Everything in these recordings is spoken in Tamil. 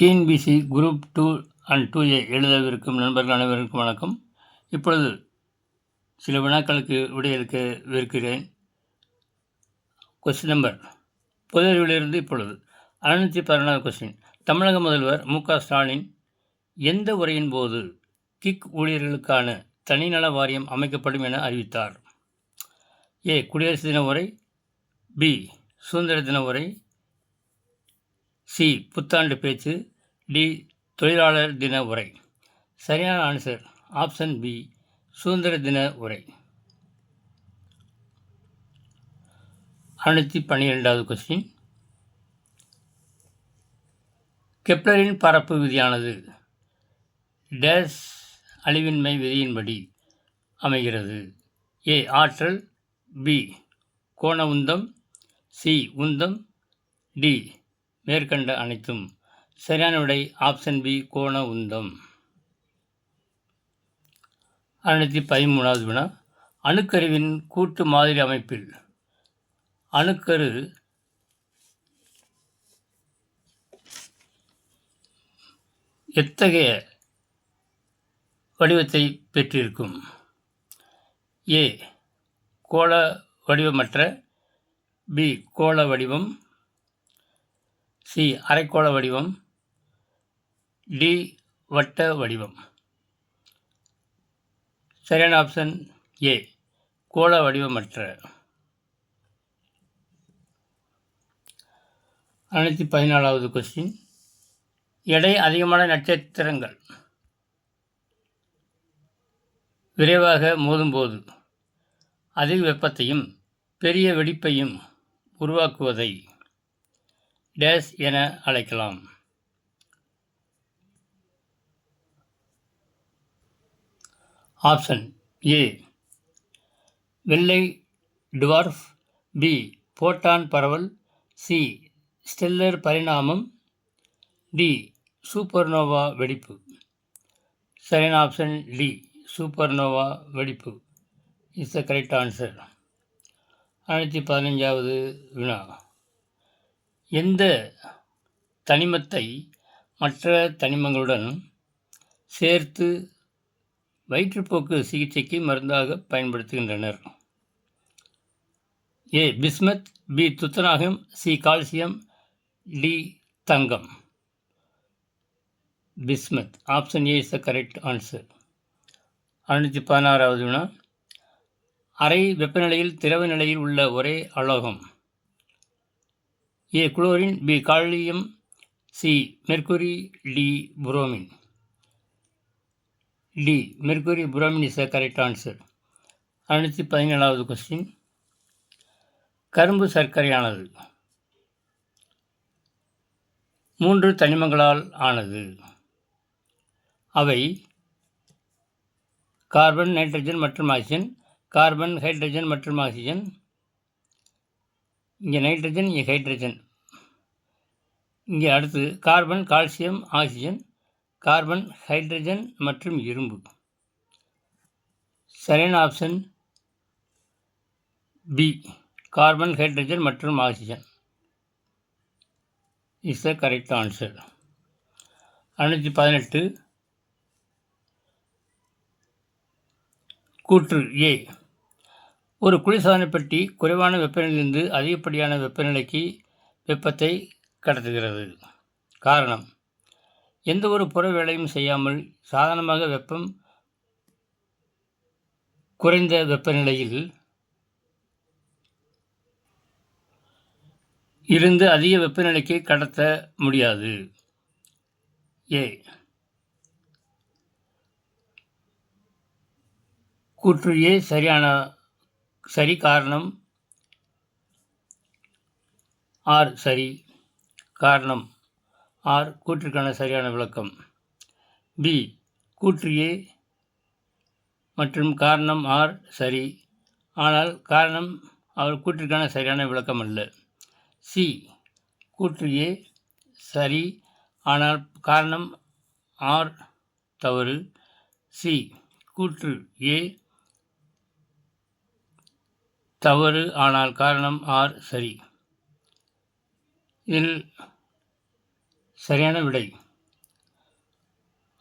டிஎன்பிசி குரூப் 2 அண்ட் 2A எழுதவிருக்கும் நண்பர்கள் அனைவருக்கும் வணக்கம். இப்பொழுது சில வினாக்களுக்கு விடையளிக்கவிருக்கிறேன். கொஸ்டின் நம்பர் பொதுஅறிவிலிருந்து இப்பொழுது 616வது கொஸ்டின். தமிழக முதல்வர் மு.க.ஸ்டாலின் எந்த உரையின் போது கிக் ஊழியர்களுக்கான தனிநல வாரியம் அமைக்கப்படும் என அறிவித்தார்? ஏ. குடியரசு தின உரை, பி. சுதந்திர தின உரை, சி. புத்தாண்டு பேச்சு, டி. தொழிலாளர் தின உரை. சரியான ஆன்சர் ஆப்ஷன் பி, சுதந்திர தின உரை. 612வது கொஸ்டின். கெப்லரின் பரப்பு விதியானது டேஸ் அழிவின்மை விதியின்படி அமைகிறது? ஏ. ஆற்றல், பி. கோண உந்தம், சி. உந்தம், டி. மேற்கண்ட அனைத்தும். சரியான விடை ஆப்ஷன் பி, கோண உந்தம். 613வது வினா. அணுக்கருவின் கூட்டு மாதிரி அமைப்பில் அணுக்கரு எத்தகைய வடிவத்தை பெற்றிருக்கும்? ஏ. கோள வடிவமற்ற, பி. கோள வடிவம், சி. அரைக்கோள வடிவம், டி. வட்ட வடிவம். சரியான ஆப்ஷன் ஏ, கோள வடிவமற்ற. 614வது கொஸ்டின். எடை அதிகமான நட்சத்திரங்கள் விரைவாக மோதும்போது அதிக வெப்பத்தையும் பெரிய வெடிப்பையும் உருவாக்குவதை டேஸ் என அழைக்கலாம்? ஆப்ஷன் ஏ, வெள்ளை டுவார்ஃப், பி. போட்டான் பரவல், சி. ஸ்டெல்லர் பரிணாமம், டி. சூப்பர்னோவா வெடிப்பு. சரியான ஆப்ஷன் டி, சூப்பர்னோவா வெடிப்பு இஸ் த கரெக்ட் ஆன்சர். 615வது வினா. எந்த தனிமத்தை மற்ற தனிமங்களுடன் சேர்த்து வயிற்றுப்போக்கு சிகிச்சைக்கு மருந்தாக பயன்படுத்துகின்றனர்? ஏ. Bismuth, B. துத்தநாகம், சி. Calcium, D. தங்கம். Bismuth option A is the correct answer. 616வது வினா. அறை வெப்பநிலையில் திரவ நிலையில் உள்ள ஒரே அலோகம்? A. Chlorine, B. Gallium, C. Mercury, D. Bromine. D. Mercury bromine is the correct answer. 617வது கொஸ்டின். கரும்பு சர்க்கரையானது 3 தனிமங்களால் ஆனது. அவை கார்பன், நைட்ரஜன் மற்றும் ஆக்சிஜன். கார்பன், ஹைட்ரஜன் மற்றும் ஆக்சிஜன். இங்கே நைட்ரஜன், இங்கே ஹைட்ரஜன். இங்கே அடுத்து carbon, calcium, oxygen, carbon, hydrogen மற்றும் இரும்பு. சரியான ஆப்ஷன் பி, கார்பன், ஹைட்ரஜன் மற்றும் oxygen is the correct answer. 618 கூற்று ஏ. ஒரு குளிர்சாதன பெட்டி குறைவான வெப்பநிலையிலிருந்து அதிகப்படியான வெப்பநிலைக்கு வெப்பத்தை கடத்துகிறது. காரணம்: எந்த ஒரு புற வேலையும் செய்யாமல் சாதாரணமாக வெப்பம் குறைந்த வெப்பநிலையில் இருந்து அதிக வெப்பநிலைக்கு கடத்த முடியாது. ஏ. கூற்று ஏ சரி. காரணம் ஆர் சரி. காரணம் ஆர் கூற்றிற்கான சரியான விளக்கம். பி. கூற்று ஏ மற்றும் காரணம் ஆர் சரி, ஆனால் காரணம் அவர் கூற்றிற்கான சரியான விளக்கம் அல்ல. சி. கூற்று ஏ சரி, ஆனால் காரணம் ஆர் தவறு. சி. கூற்று ஏ தவறு, ஆனால் காரணம் ஆர் சரி. இதில் சரியான விடை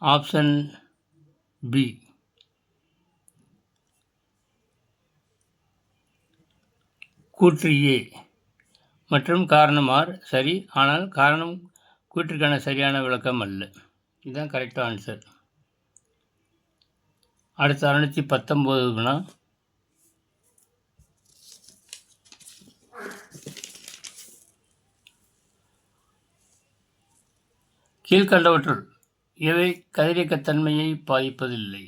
ஆப்ஷன் பி. கூற்று ஏ மற்றும் காரணம் ஆர் சரி, ஆனால் காரணம் கூற்றிற்கான சரியான விளக்கம் அல்ல. இதுதான் கரெக்டாக ஆன்சர். அடுத்து 619 வினா. கீழ்கண்டவற்றுள் எவை கதிரியக்கத்தன்மையை பாதிப்பதில்லை?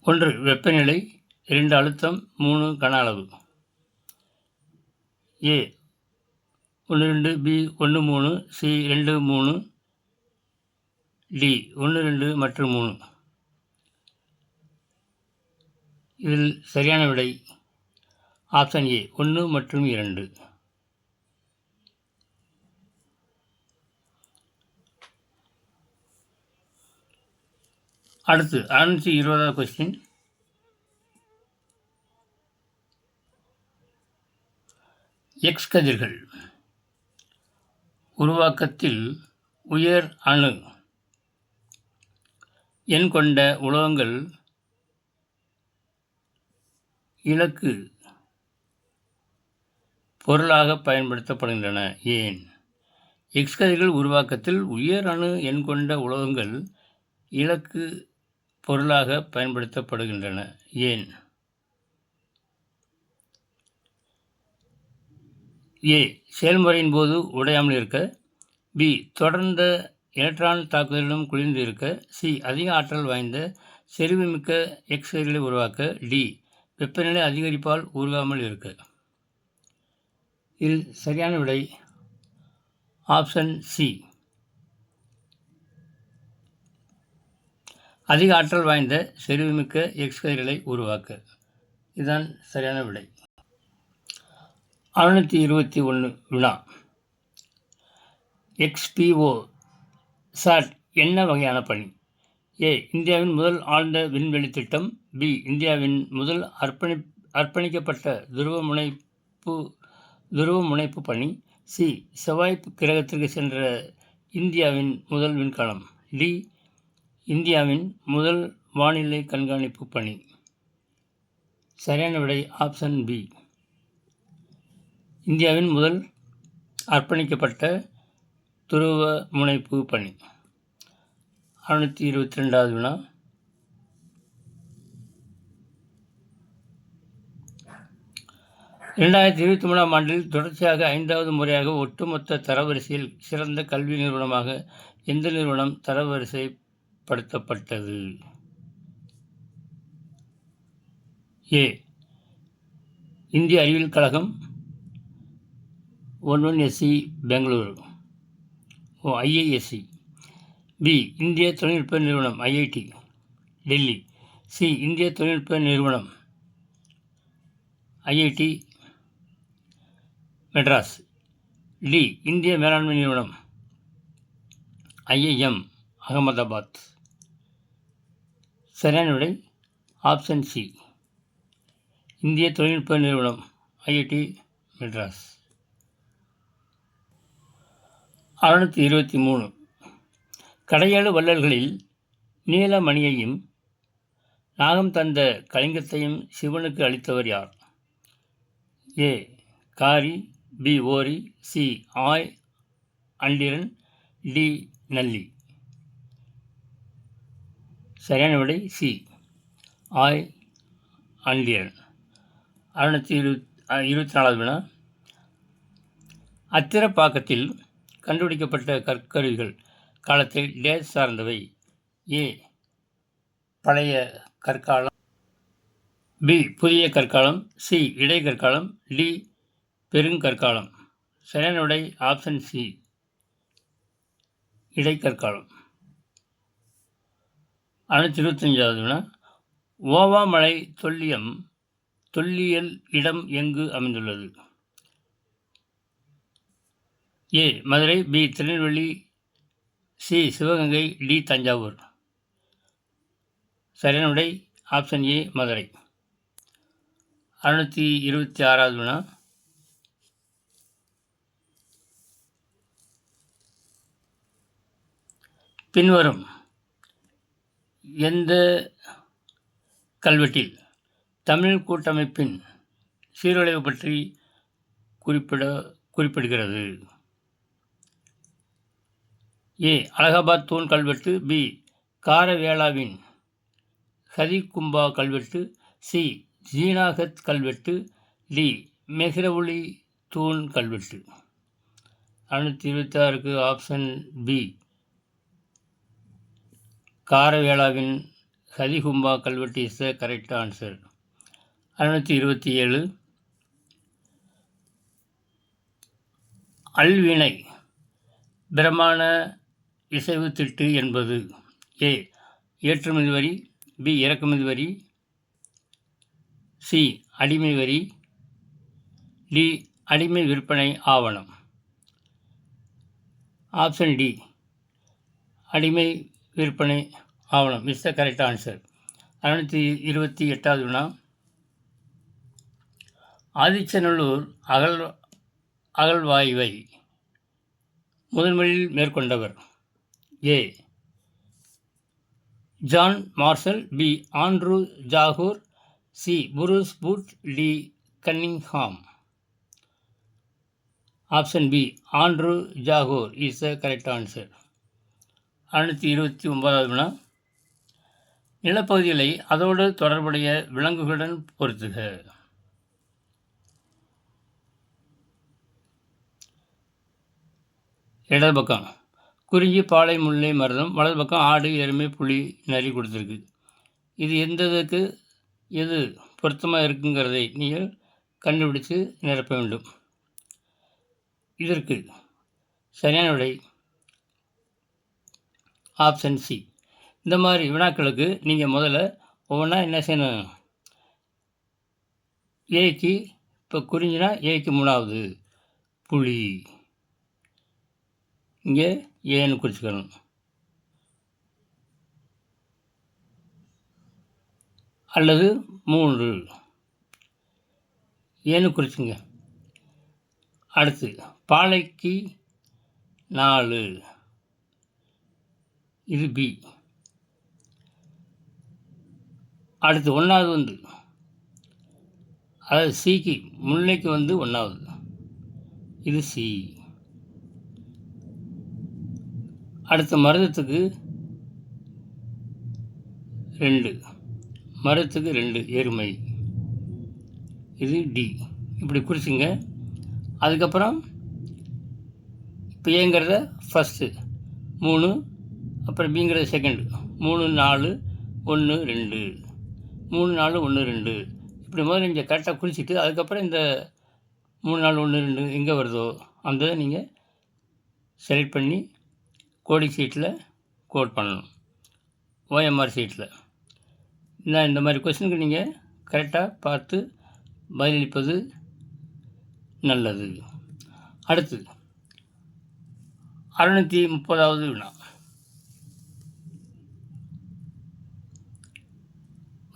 1 வெப்பநிலை, 2 அழுத்தம், 3 கன அளவு. ஏ 1 2, பி 1 3, சி 2 3, டி 1 2 மற்றும் 3. இதில் சரியான விடை ஆப்ஷன் ஏ 1 மற்றும் 2. அடுத்து 620வது கொஸ்டின். எக்ஸ் கதிர்கள் உருவாக்கத்தில் உயர் அணு எண் கொண்ட உலோகங்கள் இலக்கு பொருளாக பயன்படுத்தப்படுகின்றன. ஏன்? எக்ஸ் கதிர்கள் உருவாக்கத்தில் உயர் அணு எண் கொண்ட உலோகங்கள் இலக்கு பொருளாக பயன்படுத்தப்படுகின்றன. ஏன்? ஏ செயல்முறையின் போது உடையாமல் இருக்க, பி தொடர்ந்த எலக்ட்ரான் தாக்குதலிலும் குளிர்ந்து இருக்க, சி அதிக ஆற்றல் வாய்ந்த செறிவுமிக்க எக்ஸ் கதிர்களை உருவாக்க, டி வெப்பநிலை அதிகரிப்பால் உருகாமல் இருக்க. இதில் சரியான விடை ஆப்ஷன் சி அதிக ஆற்றல் வாய்ந்த செறிவுமிக்க எக்ஸ் கதிர்களை உருவாக்க. இதுதான் சரியான விடை. 621 வினா. XPO சாட் என்ன வகையான பணி? ஏ இந்தியாவின் முதல் ஆழ்ந்த விண்வெளி திட்டம், பி இந்தியாவின் முதல் அர்ப்பணிக்கப்பட்ட துருவ முனைப்பு பணி, சி செவ்வாய் கிரகத்திற்கு சென்ற இந்தியாவின் முதல் விண்கலம், டி இந்தியாவின் முதல் வானிலை கண்காணிப்பு பணி. சரியான விடை ஆப்ஷன் பி இந்தியாவின் முதல் அர்ப்பணிக்கப்பட்ட துருவ முனைப்பு பணி. 622வது வினா. ஆண்டில் தொடர்ச்சியாக 5வது முறையாக ஒட்டுமொத்த தரவரிசையில் சிறந்த கல்வி நிறுவனமாக எந்த நிறுவனம் தரவரிசைப்படுத்தப்பட்டது? ஏ இந்திய அறிவியல் கழகம் 11SC பெங்களூரு IISc, பி இந்திய தொழில்நுட்ப நிறுவனம் IIT டெல்லி, சி இந்திய தொழில்நுட்ப நிறுவனம் IIT மெட்ராஸ், டி இந்திய மேலாண்மை நிறுவனம் IIM அகமதாபாத். சரியான விடை ஆப்ஷன் சி இந்திய தொழில்நுட்ப நிறுவனம் IIT மெட்ராஸ். 623 கடையேழு வள்ளல்களில் நீலமணியையும் நாகம் தந்த கலிங்கத்தையும் சிவனுக்கு அளித்தவர் யார்? ஏ காரி, பி ஓரி, சி ஆய் அண்டிரன், டி நல்லி. சரியான விடை சி ஆய் அண்டிரன். 624வது வினா. அத்திரப்பாக்கத்தில் கண்டுபிடிக்கப்பட்ட கற்கருவிகள் காலத்தில் டேஸ் சார்ந்தவை? ஏ பழைய கற்காலம், பி புதிய கற்காலம், சி இடைக்கற்காலம், டி பெருங்கற்காலம். சரியான விடை ஆப்ஷன் சி இடைக்கற்காலம். 625வது வினா. ஓவா மலை தொல்லியல் இடம் எங்கு அமைந்துள்ளது? A Madurai, B Tirunelveli, C Sivaganga, D Thanjavur. சரியான விடை ஆப்ஷன் ஏ மதுரை. 626வது வினா. பின்வரும் எந்த கல்வெட்டில் தமிழ் கூட்டமைப்பின் சீரழிவு பற்றி குறிப்பிடுகிறது? ஏ. அலகாபாத் தூண் கல்வெட்டு. பி. காரவேளாவின் ஹதிகும்பா கல்வெட்டு. சி. ஜீனாகத் கல்வெட்டு. டி. மெஹ்ரவுலி தூண் கல்வெட்டு. 626க்கு ஆப்ஷன் பி, காரவேளாவின் ஹதிகும்பா கல்வெட்டு இஸ் த கரெக்ட் ஆன்சர். 627 அல்வினை பிரமாண இசைவு திட்டு என்பது? ஏ. ஏற்றுமதி வரி. பி. இறக்குமதி வரி. சி. அடிமை வரி. டி. அடிமை விற்பனை ஆவணம். ஆப்ஷன் டி, அடிமை விற்பனை ஆவணம் இஸ் த கரெக்ட் ஆன்சர். 628வது வினா. ஆதிச்சநல்லூர் அகழ்வாய்வை முதன்முறையில் மேற்கொண்டவர்? A. John Marshall. B. Andrew Jagor. C. Bruce Foote. D. Cunningham. Option B, Andrew Jagor is the correct answer. 629வது வினா. நிலப்பகுதிகளை அதோடு தொடர்புடைய விலங்குகளுடன் பொருத்துக. இடது பக்கம் குறிஞ்சி, பாலை, முல்லை, மருதம். வலது பக்கம் ஆடு, எருமை, புலி, நரி கொடுத்துருக்கு. இது எந்ததுக்கு எது பொருத்தமாக இருக்குங்கிறதை நீங்கள் கண்டுபிடித்து நிரப்ப வேண்டும். இதற்கு சரியான விடை ஆப்ஷன் சி. இந்த மாதிரி வினாக்களுக்கு நீங்கள் முதல்ல ஒவ்வொன்றா என்ன செய்யணும்? ஏக்கு இப்போ குறிஞ்சினா ஏக்கு 3வது புலி, இங்கே ஏன்னு குறிச்சிக்கணும். அல்லது 3 ஏன்னு குறிச்சுங்க. அடுத்து பாலைக்கு 4, இது பி. அடுத்து 1வது அதாவது சிக்கு, முல்லைக்கு 1வது, இது சி. அடுத்து மருதத்துக்கு 2, மருதத்துக்கு 2 எருமை, இது டி. இப்படி குறிச்சிங்க. அதுக்கப்புறம் இப்போ ஏங்கிறத ஃபஸ்ட்டு 3, அப்புறம் பிங்கிறது செகண்டு 3, 4, 1, 2, 3, 4, 1, 2. இப்படி முதல்ல நீங்கள் கரெக்டாக குறிச்சிட்டு அதுக்கப்புறம் இந்த 3, 4, 1, 2 எங்கே வருதோ அந்த இதை நீங்கள் செலக்ட் பண்ணி கோடிங் ஷீட்டில் கோட் பண்ணணும். OMR ஷீட்டில் இந்த மாதிரி கொஸ்டினுக்கு நீங்கள் கரெக்டாக பார்த்து பதிலளிப்பது நல்லது. அடுத்து 630வது வினா.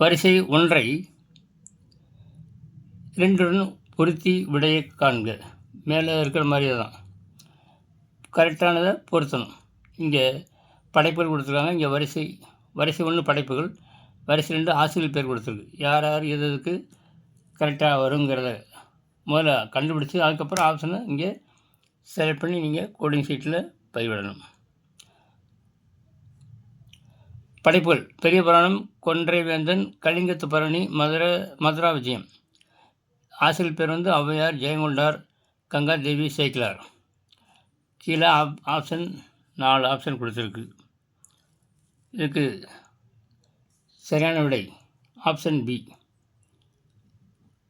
வரிசை 1ஐ 2உடன் பொருத்தி விடையை காண்க. மேலே இருக்கிற மாதிரியே தான் கரெக்டானதை பொருத்தணும். இங்கே படைப்புகள் கொடுத்துருக்காங்க. இங்கே வரிசை 1 படைப்புகள், வரிசை 2 ஆசிரியர் பேர் கொடுத்துருக்கு. யார் யார் எதுக்கு கரெக்டாக வருங்கிறத முதல்ல கண்டுபிடிச்சி அதுக்கப்புறம் ஆப்ஷனை இங்கே செலக்ட் பண்ணி நீங்கள் கோடிங் ஷீட்டில் பதிவிடணும். படைப்புகள்: பெரிய புராணம், கொன்றை வேந்தன், கலிங்கத்து பரணி, மதுரா விஜயம். ஆசிரியர் பேர் ஔவையார், ஜெயங்கொண்டார், கங்காதேவி, சேக்கிலார். கீழே ஆப்ஷன் 4 ஆப்ஷன் கொடுத்துருக்கு. இதுக்கு சரியான விடை ஆப்ஷன் பி.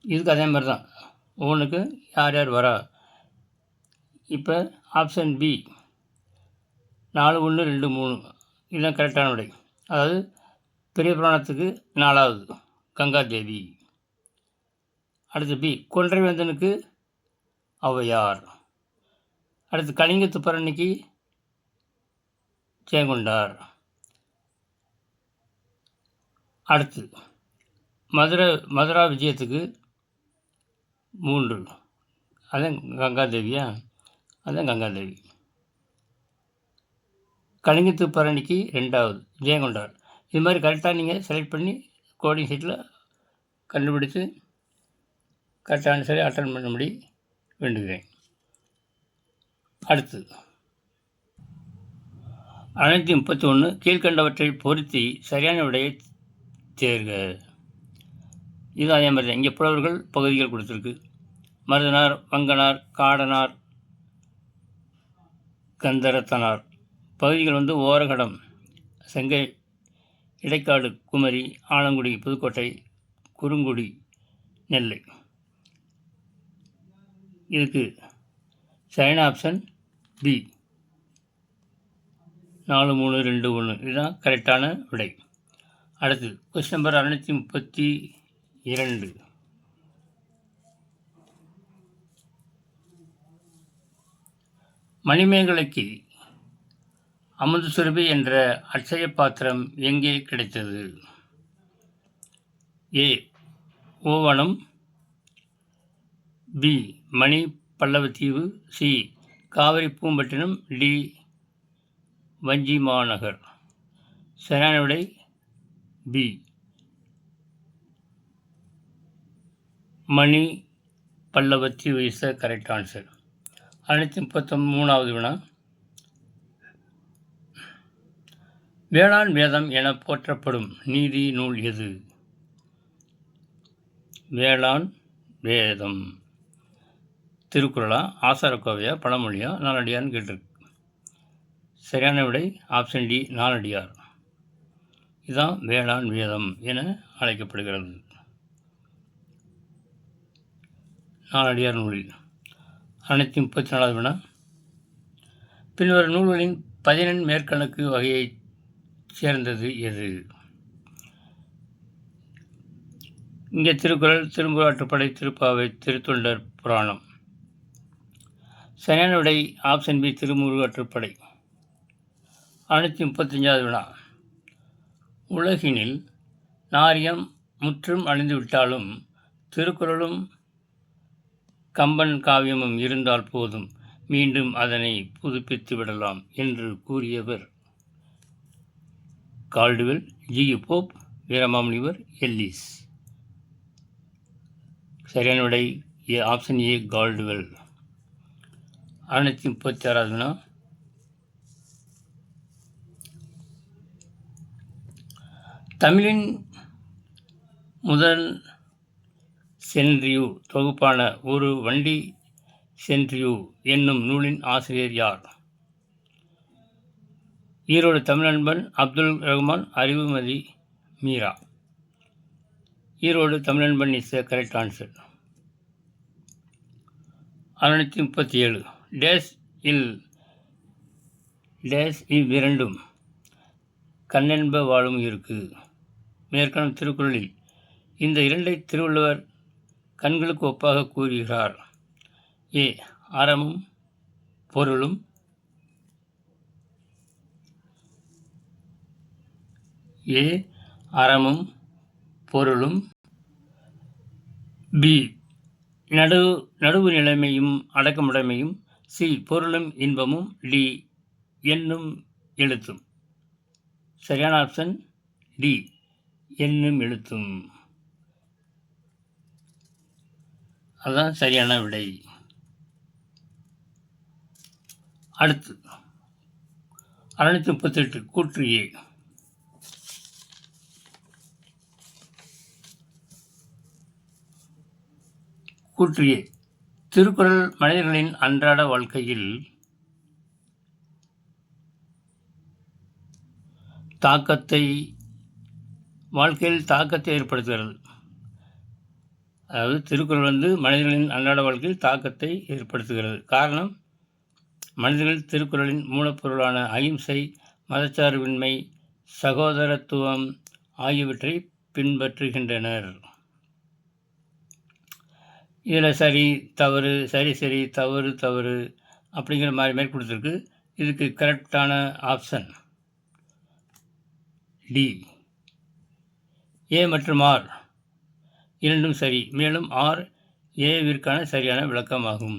இதுக்கு அதே மாதிரி தான் ஒவ்வொன்றுக்கு யார் யார் வரா. இப்போ ஆப்ஷன் பி 4, 1, 2, 3 இதுதான் கரெக்டான விடை. அதாவது பெரிய புராணத்துக்கு 4வது கங்காதேவி. அடுத்து பி, கொன்றைவேந்தனுக்கு ஔவையார். அடுத்து கலிங்கத்து பரணிக்கு ஜெயங்கொண்டார். அடுத்து மதுரா விஜயத்துக்கு 3, அதான் கங்காதேவியா, அதுதான் கங்காதேவி. கலிங்கத்து பரணிக்கு 2வது ஜெயங்கொண்டார். இது மாதிரி கரெக்டாக நீங்கள் செலக்ட் பண்ணி கோடிங் சீட்டில் கண்டுபிடித்து கரெக்டாக ஆன்சரை அட்டன் பண்ணும்படி வேண்டுகிறேன். அடுத்து 631 கீழ்கண்டவற்றை பொருத்தி சரியான விடையை தேர்க. இது அதே மாதிரி தான். இங்கே புலவர்கள் பகுதிகள் கொடுத்துருக்கு. மருதனார், வங்கனார், காடனார், கந்தரத்தனார். பகுதிகள் ஓரகடம், செங்கை, இடைக்காடு, குமரி, ஆலங்குடி, புதுக்கோட்டை, குறுங்குடி, நெல்லை. இதுக்கு சரியான ஆப்ஷன் பி 4, 3, 2, 1 இதுதான் கரெக்டான விடை. அடுத்து கொஸ்டின் நம்பர் 632. மணிமேகலைக்கு அமுது சுரபி என்ற அட்சய பாத்திரம் எங்கே கிடைத்தது? ஏ ஓவனம், பி மணி பல்லவத்தீவு, சி காவிரி பூம்பட்டினம், டி வஞ்சி மாநகர். சரியான விடை பி மணி பல்லவத்தீவு இஸ் த கரெக்ட் ஆன்சர். 633வது வினா. வேளாண் வேதம் என போற்றப்படும் நீதி நூல் எது? வேளாண் வேதம் திருக்குறளா, ஆசாரக்கோவையா, பழமொழியா, நாலடியார்னு கேட்டிருக்கு. சரியான விடை ஆப்ஷன் டி நாலடியார். இதுதான் வேளாண் வேதம் என அழைக்கப்படுகிறது. நாலடியார் நூலில். 634வது வினா. பின்வரும் நூல்களின் 14 மேற்கணக்கு வகையைச் சேர்ந்தது எது? இங்கே திருக்குறள், திருமுருகாற்றுப்படை, திருப்பாவை, திருத்தொண்டர் புராணம். சரியான விடை ஆப்ஷன் பி திருமுருகாற்றுப்படை. 635வது வினா. உலகினில் நாரியம் முற்றும் அழிந்துவிட்டாலும் திருக்குறளும் கம்பன் காவியமும் இருந்தால் போதும், மீண்டும் அதனை புதுப்பித்து விடலாம் என்று கூறியவர் Caldwell, G U. Pope, Veeramamunivar, Ellis. சரியான விடை ஆப்ஷன் ஏ கால்டுவெல். 636வது வினா. தமிழின் முதல் சென்றியூ தொகுப்பான ஒரு வண்டி சென்றியூ என்னும் நூலின் ஆசிரியர் யார்? Erode Tamilanban, Abdul Rahman, Arivumathi, Meera. Erode Tamilanban is the correct answer. 637 days இவ்விரண்டும் கண்ணென்ப வாழும் இருக்கு. மேற்கணும் திருக்குறளில் இந்த இரண்டை திருவள்ளுவர் கண்களுக்கு ஒப்பாக கூறுகிறார். ஏ அறமும் பொருளும், ஏ அறமும் பொருளும், பி நடுவு நிலைமையும் அடக்கமுடைமையும், சி பொருளும் இன்பமும், டி எண்ணும் எழுத்தும். சரியான ஆப்ஷன் டி எண்ணும் எழுத்தும். அதுதான் சரியான விடை. அடுத்து 638 கூற்று ஏ. கூற்று ஏ. திருக்குறள் மனிதர்களின் அன்றாட வாழ்க்கையில் தாக்கத்தை ஏற்படுத்துகிறது. அதாவது திருக்குறள் மனிதர்களின் அன்றாட வாழ்க்கையில் தாக்கத்தை ஏற்படுத்துகிறது. காரணம், மனிதர்கள் திருக்குறளின் மூலப்பொருளான அகிம்சை, மதச்சார்பின்மை, சகோதரத்துவம் ஆகியவற்றை பின்பற்றுகின்றனர். இதில் சரி தவறு, சரி தவறு தவறு அப்படிங்கிற மாதிரி கொடுத்துருக்கு. இதுக்கு கரெக்டான ஆப்ஷன் டி ஏ மற்றும் ஆர் இரண்டும் சரி. மேலும் ஆர் ஏவிற்கான சரியான விளக்கமாகும்.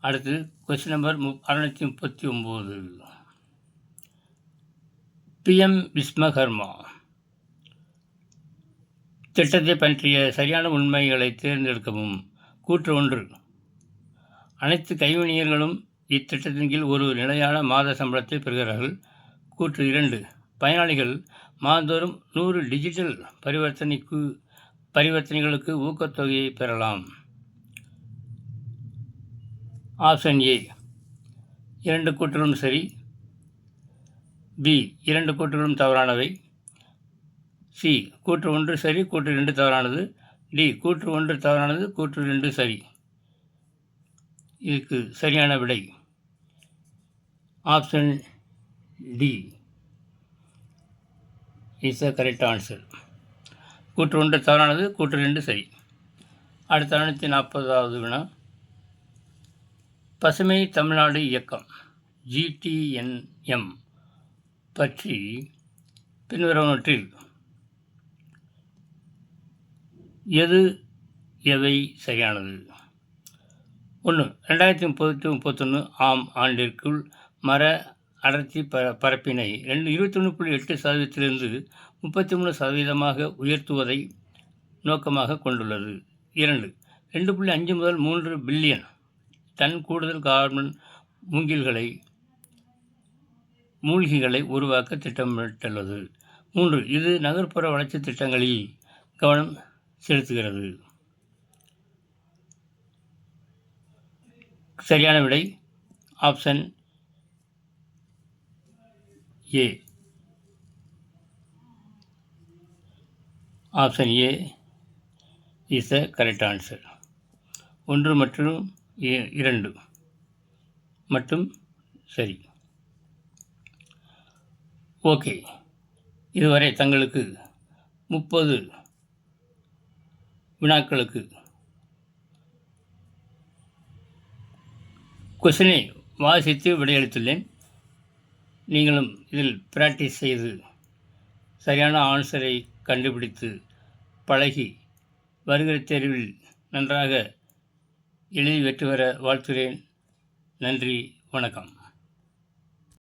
அடுத்து கொஸ்டின் நம்பர் 639. PM விஸ்வகர்மா திட்டத்தை பற்றிய சரியான உண்மைகளை தேர்ந்தெடுக்கவும். கூற்று 1, அனைத்து கைவினைஞர்களும் இத்திட்டத்தின் கீழ் ஒரு நிலையான மாத சம்பளத்தை பெறுகிறார்கள். கூற்று 2, பயனாளிகள் மாதந்தோறும் 100 டிஜிட்டல் பரிவர்த்தனைகளுக்கு ஊக்கத்தொகையை பெறலாம். ஆப்ஷன் ஏ 2 கூற்றுகளும் சரி, பி 2 கூற்றுகளும் தவறானவை, சி கூற்று 1 சரி, கூற்று 2 தவறானது, டி கூற்று 1 தவறானது, கூற்று 2 சரி. இதுக்கு சரியான விடை option D is the correct answer. கூற்று 1 தவறானது, கூற்று 2 சரி. அடுத்த 440வது வினா. பசுமை தமிழ்நாடு இயக்கம் GTNM பற்றி பின்வருவனவற்றில் எவை சரியானது? 1, 2030-31 ஆம் ஆண்டிற்குள் மர அடர்த்தி பரப்பினை 21.8% 33% உயர்த்துவதை நோக்கமாக கொண்டுள்ளது. 2, 2.5 முதல் 3 பில்லியன் டன் கூடுதல் கார்பன் மூழ்கிகளை உருவாக்க திட்டமிட்டுள்ளது. 3, இது நகர்ப்புற வளர்ச்சி திட்டங்களில் கவனம் செலுத்துகிறது. சரியான விடை option A. Option A is the correct answer. 1 மற்றும் 2 மட்டும் சரி. ஓகே, இதுவரை தங்களுக்கு 30 வினாக்களுக்கு கொஸ்டினை வாசித்து விடையளித்துள்ளேன். நீங்களும் இதில் பிராக்டிஸ் செய்து சரியான ஆன்சரை கண்டுபிடித்து பழகி வருகிற தேர்வில் நன்றாக எழுதி வெற்றி பெற வாழ்த்துகிறேன். நன்றி, வணக்கம்.